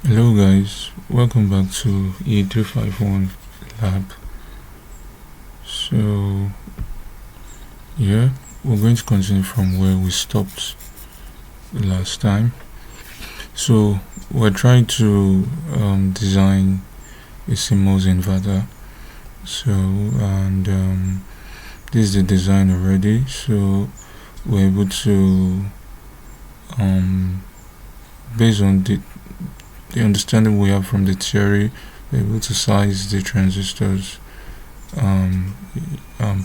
Hello guys, welcome back to E351 lab. So yeah, we're going to continue from where we stopped last time. So we're trying to design a CMOS inverter. So this is the design already. So we're able to based on the understanding we have from the theory, we're able to size the transistors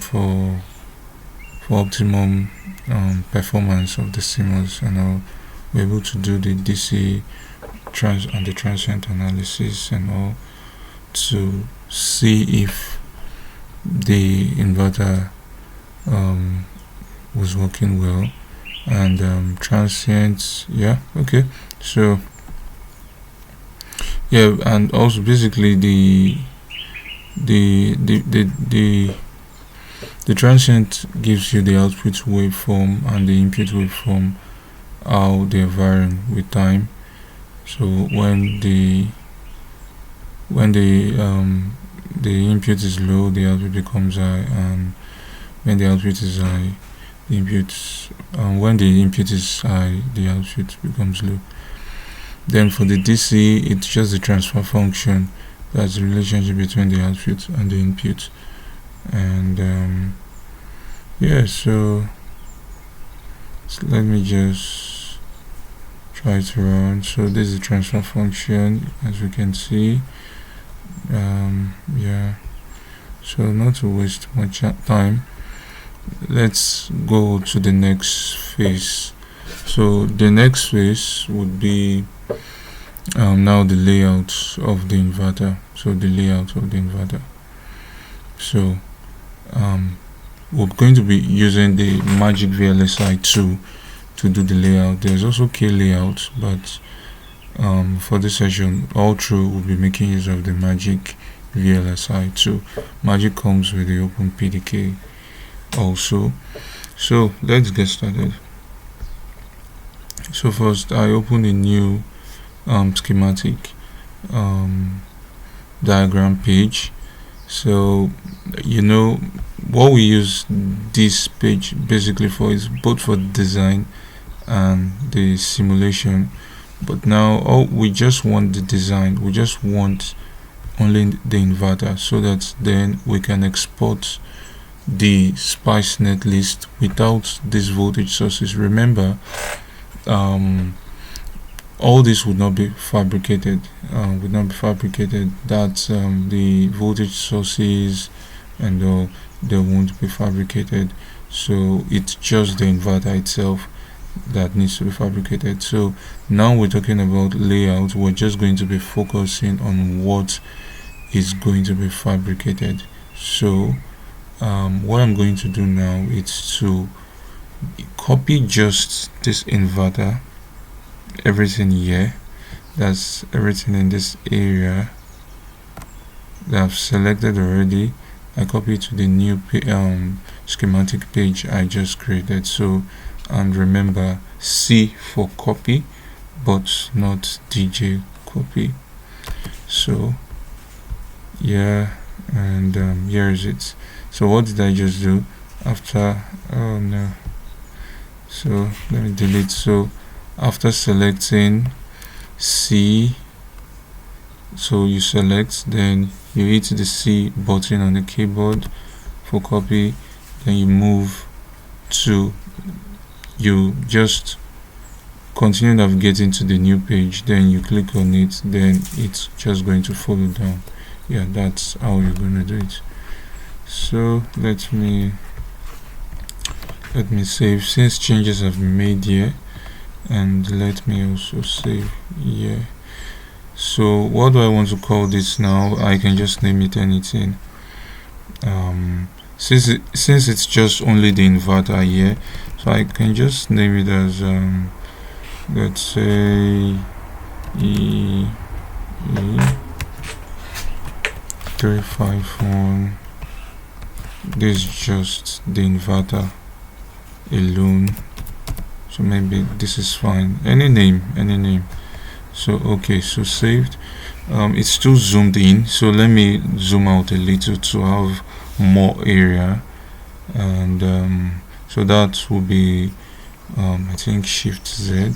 for optimum performance of the CMOS, and we're able to do the DC and the transient analysis and all to see if the inverter was working well, and transients. Yeah, okay. So yeah, and also basically the transient gives you the output waveform and the input waveform, how they are varying with time. So when the input is low, the output becomes high, and when the output is high, the input when the input is high, the output becomes low. Then for the DC, it's just the transfer function. That's the relationship between the output and the input. And yeah, so let me just try to run. So this is the transfer function, as we can see. Yeah, so not to waste much time, let's go to the next phase. So the next phase would be now the layout of the inverter. So we're going to be using the Magic VLSI 2 to do the layout. There's also K layout, but for this session all through we'll be making use of the Magic VLSI 2. Magic comes with the Open PDK also. So let's get started. So first I open a new schematic diagram page. So what we use this page basically for is both for design and the simulation, but now we just want the design. We just want only the inverter, so that then we can export the SPICE netlist without these voltage sources. Remember, all this would not be fabricated. That the voltage sources and all, they won't be fabricated. So it's just the inverter itself that needs to be fabricated. So now we're talking about layout. We're just going to be focusing on what is going to be fabricated. So what I'm going to do now is to copy just this inverter, everything here, that's everything in this area that I've selected already. I copy it to the new schematic page I just created. So, and remember, C for copy but not DJ copy. So yeah, and here is it. So what did I just do after? Oh no, so let me delete. So after selecting C, so you select, then you hit the C button on the keyboard for copy, then you move to, you just continue navigating to the new page, then you click on it, then it's just going to follow down. Yeah, that's how you're going to do it. So let me save, since changes have been made here, and let me also save here. So what do I want to call this now? I can just name it anything. Since it's just only the inverter here, so I can just name it as let's say E351. This is just the inverter alone, so maybe this is fine. Any name. So okay, so saved. It's still zoomed in, so let me zoom out a little to have more area. And so that will be I think Shift Z.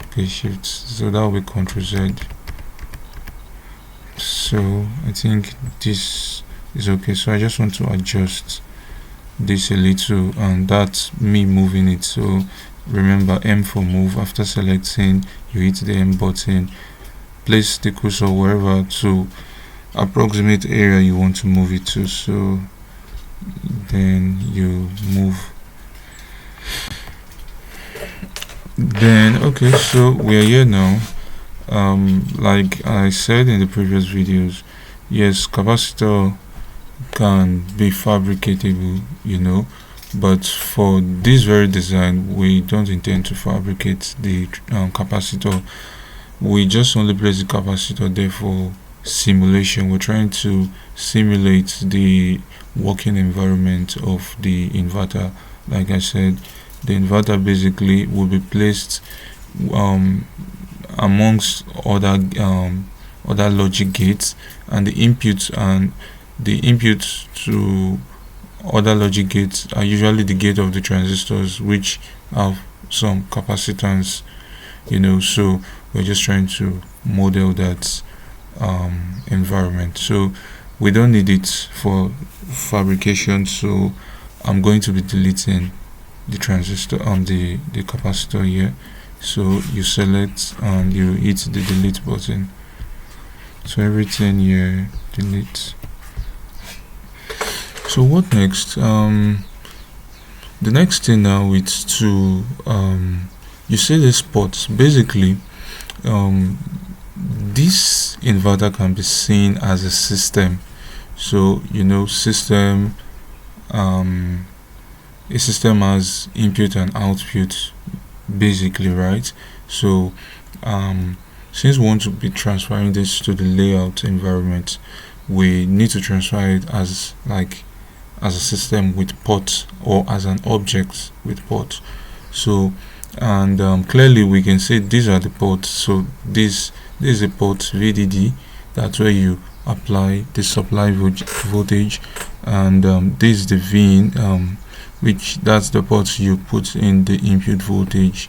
Okay, Shift, so that will be Control Z. So I think this is okay, so I just want to adjust this a little, and that's me moving it. So remember, M for move. After selecting, you hit the M button, place the cursor wherever to approximate area you want to move it to, so then you move. Then okay, so we're here now. Like I said in the previous videos, yes, capacitor can be fabricatable, but for this very design we don't intend to fabricate the capacitor. We just only place the capacitor there for simulation. We're trying to simulate the working environment of the inverter. Like I said, the inverter basically will be placed amongst other logic gates, and the inputs to other logic gates are usually the gate of the transistors, which have some capacitance, so we're just trying to model that environment. So we don't need it for fabrication, so I'm going to be deleting the transistor the capacitor here. So you select and you hit the delete button, so everything here delete. So what next? The next thing now is to you see this port. Basically this inverter can be seen as a system. So system, a system has input and output basically, right? So since we want to be transferring this to the layout environment, we need to transfer it as a system with ports, or as an object with ports. So and clearly we can say these are the ports. So this is a port VDD, that's where you apply the supply voltage, and this is the VIN, which that's the port you put in the input voltage,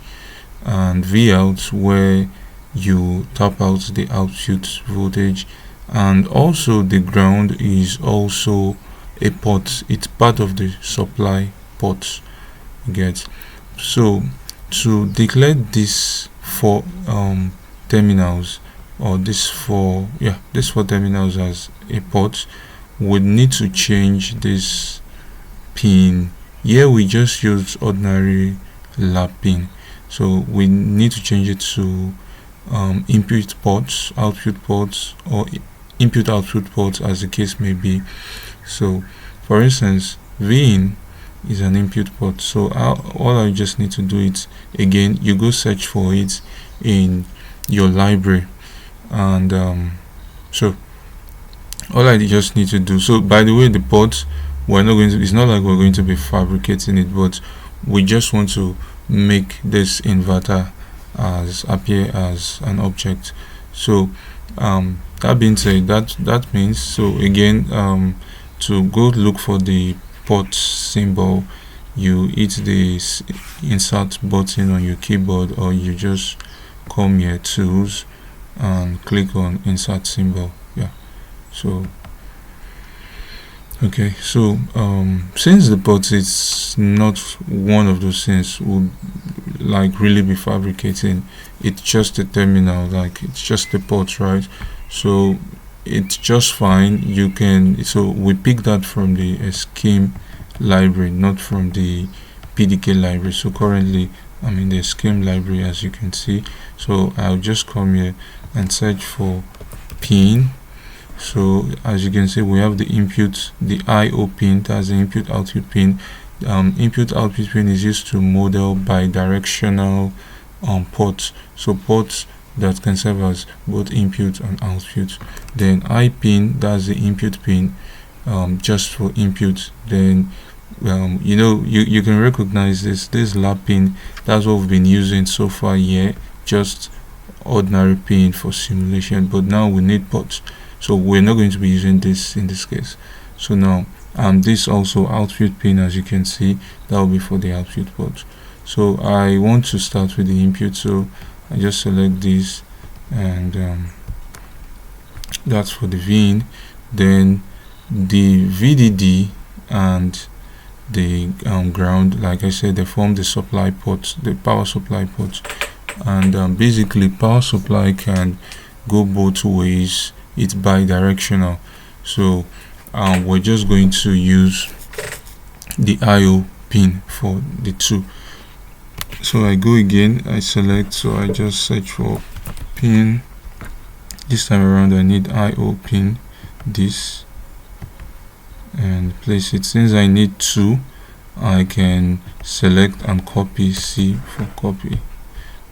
and Vout where you tap out the output voltage. And also the ground is also a port, it's part of the supply port, you get. So to declare this for terminals, or this for terminals as a port, we need to change this pin. Here we just use ordinary lap pin, so we need to change it to input ports, output ports, or input output ports, as the case may be. So for instance, VIN is an input port, so all I just need to do is, again, you go search for it in your library, and so all I just need to do. So by the way, the port, it's not like we're going to be fabricating it, but we just want to make this inverter as appear as an object. So that being said, that means, so again, to go look for the port symbol, you hit the insert button on your keyboard, or you just come here, tools, and click on insert symbol. So okay, so since the port is not one of those things would really be fabricating, it's just a terminal, it's just a port, right? So it's just fine. You can, so we pick that from the scheme library, not from the PDK library. So currently I'm in the scheme library, as you can see. So I'll just come here and search for pin. So as you can see, we have the input, the IO pin, that's the input output pin. Input output pin is used to model bidirectional ports, so ports that can serve as both input and output. Then I pin, that's the input pin, just for input. Then you can recognize this lap pin, that's what we've been using so far here, just ordinary pin for simulation, but now we need ports, so we're not going to be using this in this case. So now this also output pin, as you can see, that will be for the output port. So I want to start with the input, so I just select this, and that's for the VIN. Then the VDD and the ground, like I said, they form the supply port, the power supply port. And basically power supply can go both ways, it's bi-directional. So we're just going to use the IO pin for the two. So I go again, I select, so I just search for pin. This time around I need IO pin, this, and place it. Since I need two, I can select and copy C for copy,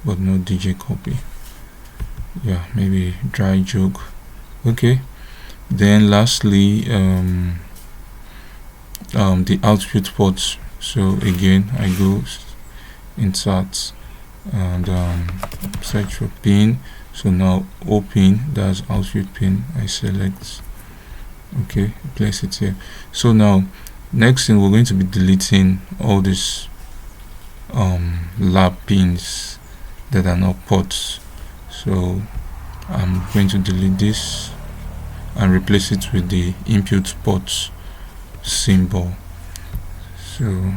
but not DJ copy. Yeah, maybe dry joke. Okay, then lastly the output ports. So again I go insert and search for pin. So now O pin, that's output pin, I select. Okay, place it here. So now next thing, we're going to be deleting all these lab pins that are not ports. So I'm going to delete this and replace it with the input port symbol. So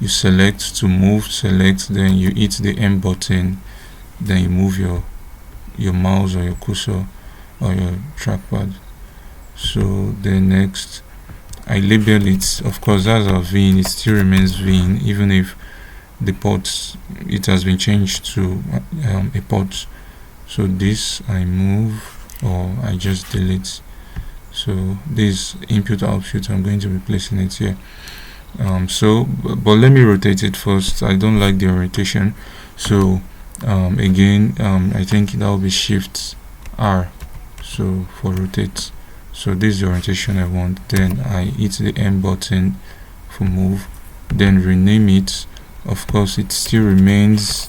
you select to move, select, then you hit the M button, then you move your mouse or your cursor or your trackpad. So then next I label it. Of course, that's our VIN, it still remains VIN even if the port, it has been changed to a port. So this I move, or I just delete. So this input output, I'm going to be placing it here. But let me rotate it first. I don't like the orientation, so again I think that will be Shift R, so for rotate. So this is the orientation I want. Then I hit the M button for move, then rename it. Of course it still remains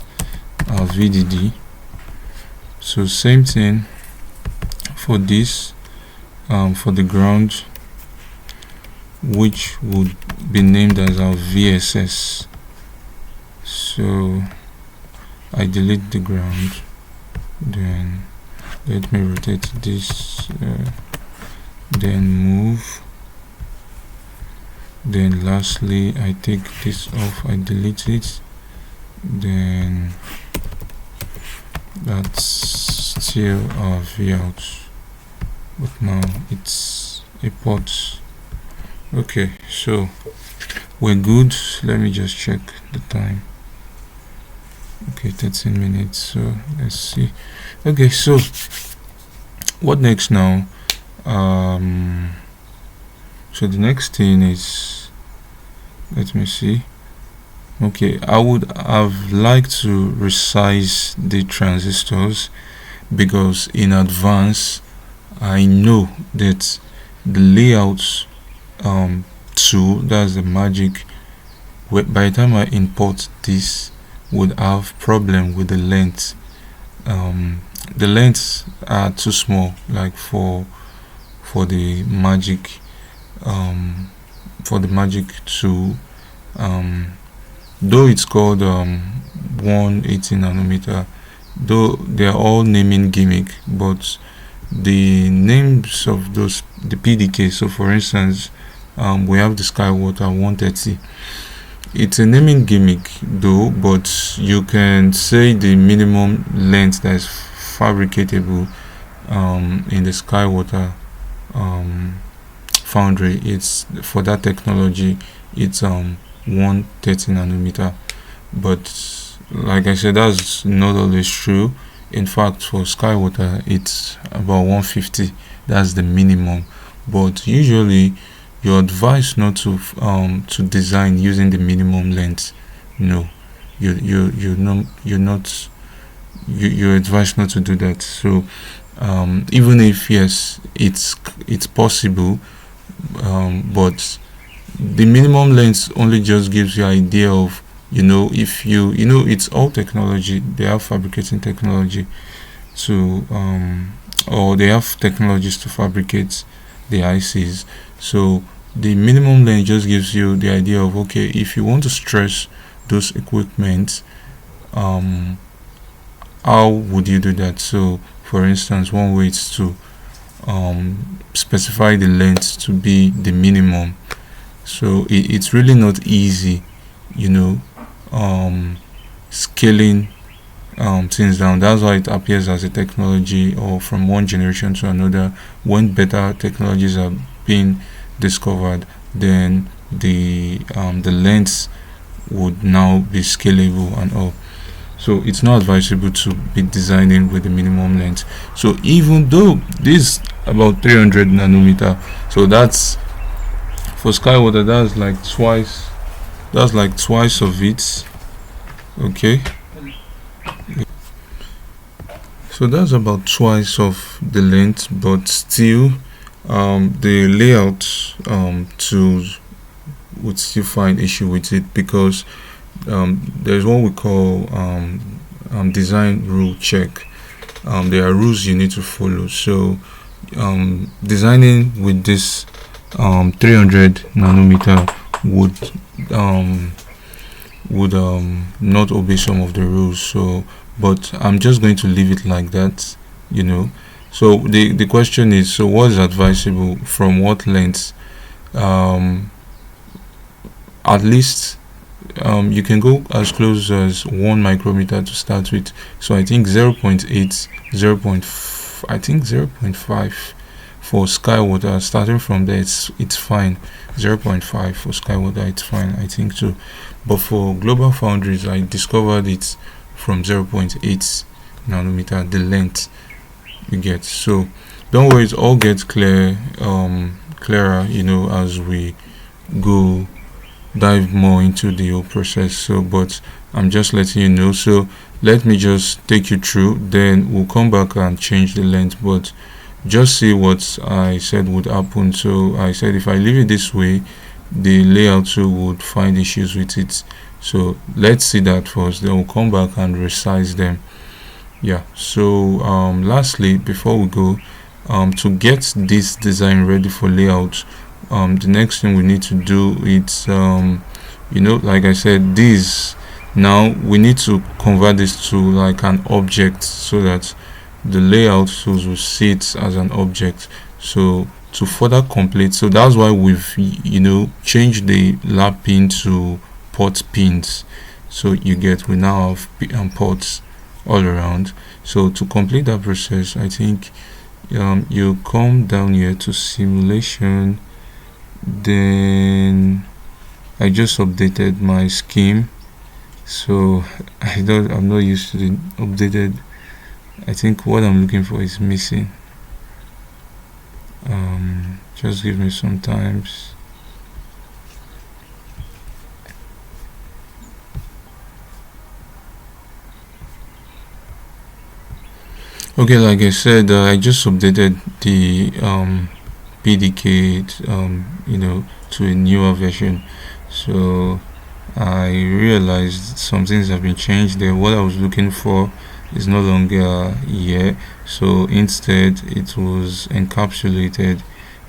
VDD. So same thing for this, for the ground, which would be named as our VSS. So I delete the ground, then let me rotate this, then move, then lastly I take this off, I delete it, then that's still our V out, but now it's a port. Okay, so we're good. Let me just check the time. Okay, 13 minutes. So let's see. Okay, so what next now? So the next thing is, let me see. Okay, I would have liked to resize the transistors, because in advance I know that the layout tool, that's the magic, by the time I import this, would have problem with the length. The lengths are too small, like for the magic tool, though it's called 180 nanometer, though they are all naming gimmick, but the names of those, the PDK, so for instance we have the Skywater 130. It's a naming gimmick though, but you can say the minimum length that is fabricatable in the Skywater foundry, it's for that technology, it's 130 nanometer. But like I said, that's not always true. In fact, for Skywater it's about 150, that's the minimum. But usually you're advised not to design using the minimum length. No, you're advised not to do that. So even if yes, it's possible, but the minimum length only just gives you an idea of if it's all technology. They have fabricating technology to or they have technologies to fabricate the ICs. So the minimum length just gives you the idea of, okay, if you want to stress those equipment, how would you do that? So for instance, one way is to specify the length to be the minimum. So it's really not easy, scaling things down. That's why it appears as a technology, or from one generation to another. When better technologies are being discovered, then the lengths would now be scalable and all. So it's not advisable to be designing with the minimum length. So even though this about 300 nanometer, so that's for Skywater, that's like twice of it. Okay, so that's about twice of the length, but still the layout tools would still find issue with it, because there's what we call design rule check. There are rules you need to follow. So designing with this 300 nanometer would not obey some of the rules. So but I'm just going to leave it like that. So the question is, so what is advisable from what length? At least you can go as close as 1 micrometer to start with. So I think 0.8, I think 0.5 for Skywater. Starting from there, it's fine. 0.5 for Skywater, it's fine, I think so. But for Global Foundries, I discovered it from 0.8 nanometer, the length you get. So don't worry, it all gets clearer as we go dive more into the whole process. So but I'm just letting you know. So let me just take you through, then we'll come back and change the length. But just see what I said would happen. So I said if I leave it this way, the layout tool would find issues with it. So let's see that first, then we'll come back and resize them. Yeah, so lastly, before we go, to get this design ready for layout, the next thing we need to do is like I said, this now we need to convert this to like an object, so that the layout tools will see it as an object. So to further complete, so that's why we've changed the lab pin to port pins. So we now have ports all around. So to complete that process, I think you come down here to simulation, then I just updated my scheme. So I'm not used to the updated. I think what I'm looking for is missing. Just give me some time. Okay, like I said, I just updated the PDK to a newer version. So I realized some things have been changed there. What I was looking for is no longer here, so instead it was encapsulated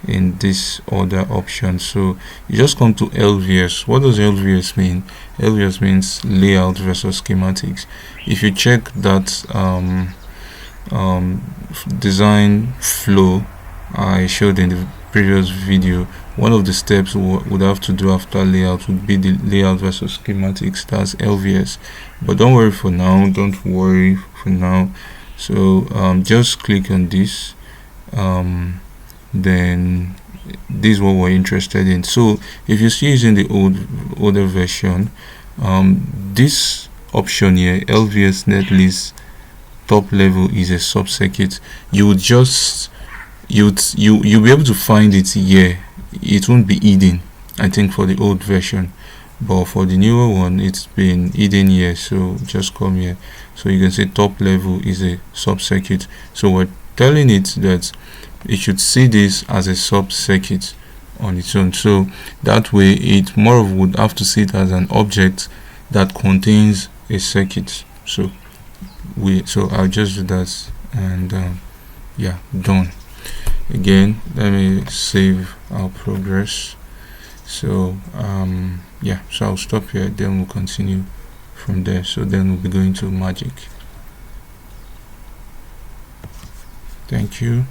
in this other option. So you just come to LVS. What does LVS mean? LVS means layout versus schematics. If you check that design flow I showed in the previous video, one of the steps would have to do after layout would be the layout versus schematics. That's LVS. But don't worry for now, so just click on this, then this is what we're interested in. So if you're still using the older version, this option here, LVS Netlist top level, is a sub-circuit. You'll be able to find it here. It won't be hidden, I think, for the old version, but for the newer one it's been hidden here. So just come here, so you can see top level is a sub-circuit. So we're telling it that it should see this as a sub-circuit on its own, so that way it more of would have to see it as an object that contains a circuit. So I'll just do that, and yeah, done. Again, let me save our progress. So yeah, so I'll stop here, then we'll continue from there. So then we'll be going to magic. Thank you.